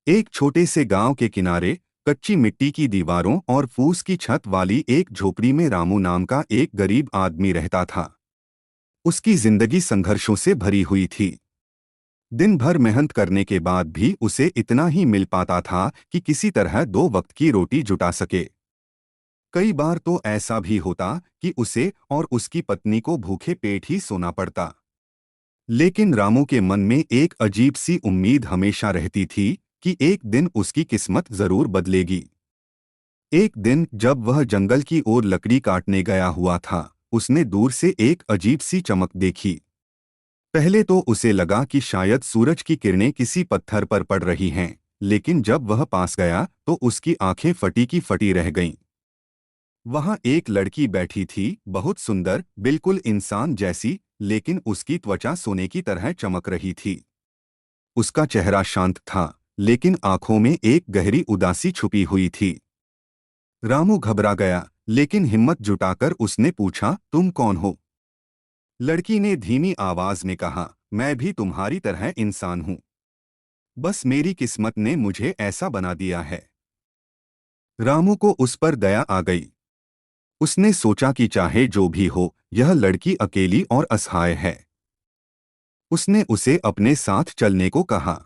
एक छोटे से गांव के किनारे कच्ची मिट्टी की दीवारों और फूस की छत वाली एक झोपड़ी में रामू नाम का एक गरीब आदमी रहता था। उसकी जिंदगी संघर्षों से भरी हुई थी। दिन भर मेहनत करने के बाद भी उसे इतना ही मिल पाता था कि किसी तरह 2 वक्त की रोटी जुटा सके। कई बार तो ऐसा भी होता कि उसे और उसकी पत्नी को भूखे पेट ही सोना पड़ता। लेकिन रामू के मन में एक अजीब सी उम्मीद हमेशा रहती थी कि एक दिन उसकी किस्मत जरूर बदलेगी। एक दिन जब वह जंगल की ओर लकड़ी काटने गया हुआ था, उसने दूर से एक अजीब सी चमक देखी। पहले तो उसे लगा कि शायद सूरज की किरणें किसी पत्थर पर पड़ रही हैं, लेकिन जब वह पास गया तो उसकी आंखें फटी की फटी रह गईं। वहां एक लड़की बैठी थी, बहुत सुंदर, बिल्कुल इंसान जैसी, लेकिन उसकी त्वचा सोने की तरह चमक रही थी। उसका चेहरा शांत था, लेकिन आंखों में एक गहरी उदासी छुपी हुई थी। रामू घबरा गया, लेकिन हिम्मत जुटाकर उसने पूछा, तुम कौन हो? लड़की ने धीमी आवाज में कहा, मैं भी तुम्हारी तरह इंसान हूं। बस मेरी किस्मत ने मुझे ऐसा बना दिया है। रामू को उस पर दया आ गई। उसने सोचा कि चाहे जो भी हो, यह लड़की अकेली और असहाय है। उसने उसे अपने साथ चलने को कहा।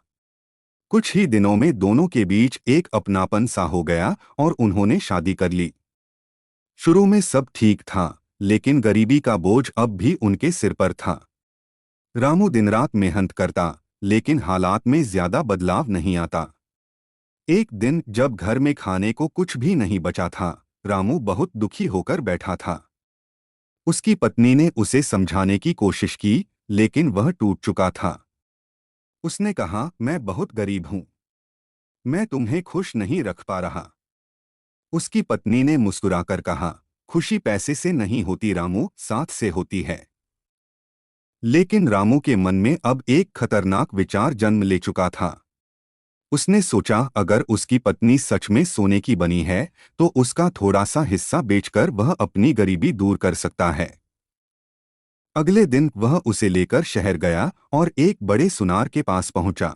कुछ ही दिनों में दोनों के बीच एक अपनापन सा हो गया और उन्होंने शादी कर ली। शुरू में सब ठीक था, लेकिन गरीबी का बोझ अब भी उनके सिर पर था। रामू दिन रात मेहनत करता, लेकिन हालात में ज्यादा बदलाव नहीं आता। एक दिन जब घर में खाने को कुछ भी नहीं बचा था, रामू बहुत दुखी होकर बैठा था। उसकी पत्नी ने उसे समझाने की कोशिश की, लेकिन वह टूट चुका था। उसने कहा, मैं बहुत गरीब हूं, मैं तुम्हें खुश नहीं रख पा रहा। उसकी पत्नी ने मुस्कुराकर कहा, खुशी पैसे से नहीं होती रामू, साथ से होती है। लेकिन रामू के मन में अब एक खतरनाक विचार जन्म ले चुका था। उसने सोचा, अगर उसकी पत्नी सच में सोने की बनी है, तो उसका थोड़ा सा हिस्सा बेचकर वह अपनी गरीबी दूर कर सकता है। अगले दिन वह उसे लेकर शहर गया और एक बड़े सुनार के पास पहुंचा।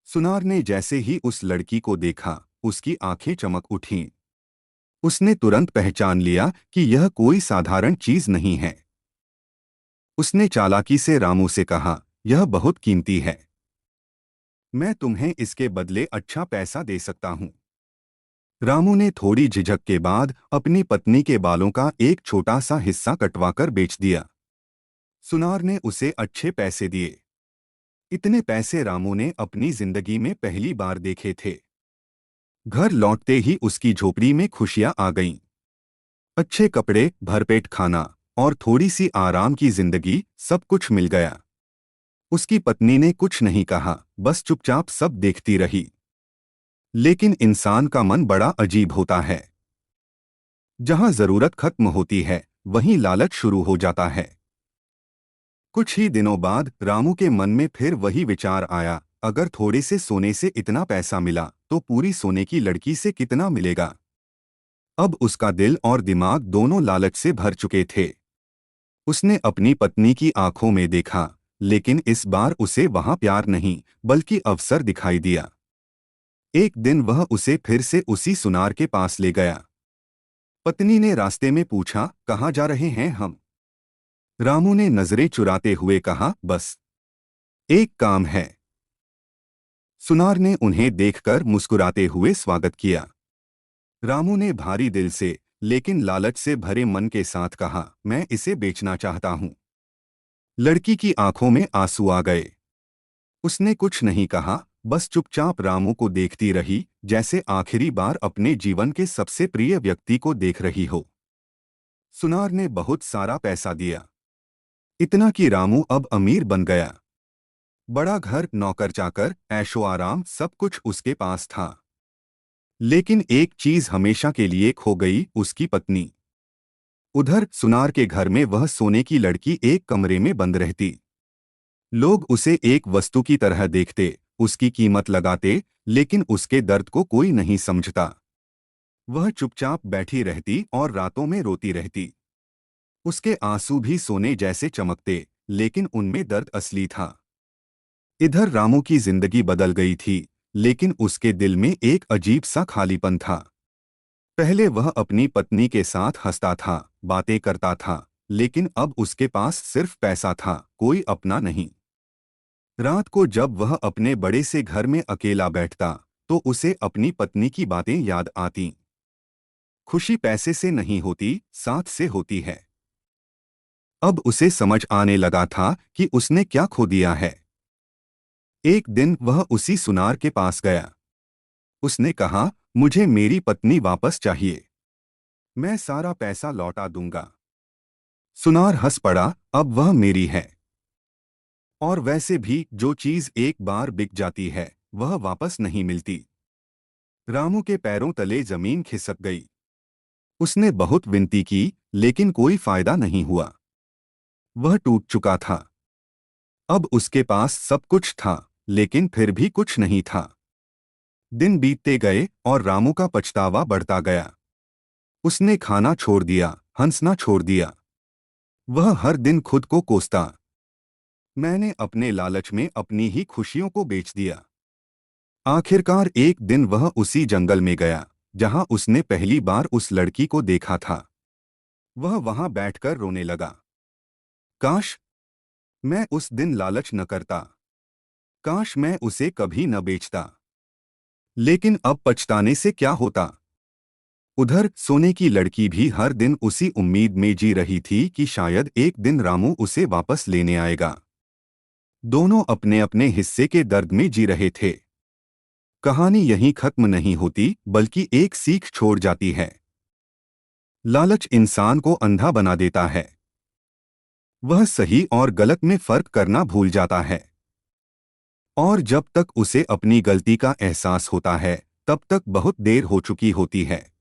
सुनार ने जैसे ही उस लड़की को देखा, उसकी आंखें चमक उठीं। उसने तुरंत पहचान लिया कि यह कोई साधारण चीज नहीं है। उसने चालाकी से रामू से कहा, यह बहुत कीमती है, मैं तुम्हें इसके बदले अच्छा पैसा दे सकता हूं। रामू ने थोड़ी झिझक के बाद अपनी पत्नी के बालों का एक छोटा सा हिस्सा कटवाकर बेच दिया। सुनार ने उसे अच्छे पैसे दिए। इतने पैसे रामू ने अपनी जिंदगी में पहली बार देखे थे। घर लौटते ही उसकी झोपड़ी में खुशियां आ गईं। अच्छे कपड़े, भरपेट खाना और थोड़ी सी आराम की जिंदगी, सब कुछ मिल गया। उसकी पत्नी ने कुछ नहीं कहा, बस चुपचाप सब देखती रही। लेकिन इंसान का मन बड़ा अजीब होता है। जहां जरूरत खत्म होती है, वहीं लालच शुरू हो जाता है। कुछ ही दिनों बाद रामू के मन में फिर वही विचार आया, अगर थोड़े से सोने से इतना पैसा मिला, तो पूरी सोने की लड़की से कितना मिलेगा। अब उसका दिल और दिमाग दोनों लालच से भर चुके थे। उसने अपनी पत्नी की आंखों में देखा, लेकिन इस बार उसे वहां प्यार नहीं, बल्कि अवसर दिखाई दिया। एक दिन वह उसे फिर से उसी सुनार के पास ले गया। पत्नी ने रास्ते में पूछा, कहाँ जा रहे हैं हम? रामू ने नजरें चुराते हुए कहा, बस एक काम है। सुनार ने उन्हें देखकर मुस्कुराते हुए स्वागत किया। रामू ने भारी दिल से, लेकिन लालच से भरे मन के साथ कहा, मैं इसे बेचना चाहता हूं। लड़की की आंखों में आंसू आ गए। उसने कुछ नहीं कहा, बस चुपचाप रामू को देखती रही, जैसे आखिरी बार अपने जीवन के सबसे प्रिय व्यक्ति को देख रही हो। सुनार ने बहुत सारा पैसा दिया, इतना कि रामू अब अमीर बन गया। बड़ा घर, नौकर चाकर, ऐशो आराम, सब कुछ उसके पास था। लेकिन एक चीज हमेशा के लिए खो गई, उसकी पत्नी। उधर सुनार के घर में वह सोने की लड़की एक कमरे में बंद रहती। लोग उसे एक वस्तु की तरह देखते, उसकी कीमत लगाते, लेकिन उसके दर्द को कोई नहीं समझता। वह चुपचाप बैठी रहती और रातों में रोती रहती। उसके आंसू भी सोने जैसे चमकते, लेकिन उनमें दर्द असली था। इधर रामू की जिंदगी बदल गई थी, लेकिन उसके दिल में एक अजीब सा खालीपन था। पहले वह अपनी पत्नी के साथ हंसता था, बातें करता था, लेकिन अब उसके पास सिर्फ पैसा था, कोई अपना नहीं। रात को जब वह अपने बड़े से घर में अकेला बैठता तो उसे अपनी पत्नी की बातें याद आती। खुशी पैसे से नहीं होती, साथ से होती है। अब उसे समझ आने लगा था कि उसने क्या खो दिया है। एक दिन वह उसी सुनार के पास गया। उसने कहा, मुझे मेरी पत्नी वापस चाहिए। मैं सारा पैसा लौटा दूंगा। सुनार हंस पड़ा, अब वह मेरी है। और वैसे भी जो चीज एक बार बिक जाती है वह वापस नहीं मिलती। रामू के पैरों तले जमीन खिसक गई। उसने बहुत विनती की, लेकिन कोई फायदा नहीं हुआ। वह टूट चुका था। अब उसके पास सब कुछ था, लेकिन फिर भी कुछ नहीं था। दिन बीतते गए और रामू का पछतावा बढ़ता गया। उसने खाना छोड़ दिया, हंसना छोड़ दिया। वह हर दिन खुद को कोसता, मैंने अपने लालच में अपनी ही खुशियों को बेच दिया। आखिरकार एक दिन वह उसी जंगल में गया जहां उसने पहली बार उस लड़की को देखा था। वह वहां बैठकर रोने लगा। काश मैं उस दिन लालच न करता। काश मैं उसे कभी न बेचता। लेकिन अब पछताने से क्या होता। उधर सोने की लड़की भी हर दिन उसी उम्मीद में जी रही थी कि शायद एक दिन रामू उसे वापस लेने आएगा। दोनों अपने अपने हिस्से के दर्द में जी रहे थे। कहानी यहीं खत्म नहीं होती, बल्कि एक सीख छोड़ जाती है। लालच इंसान को अंधा बना देता है। वह सही और गलत में फर्क करना भूल जाता है। और जब तक उसे अपनी गलती का एहसास होता है, तब तक बहुत देर हो चुकी होती है।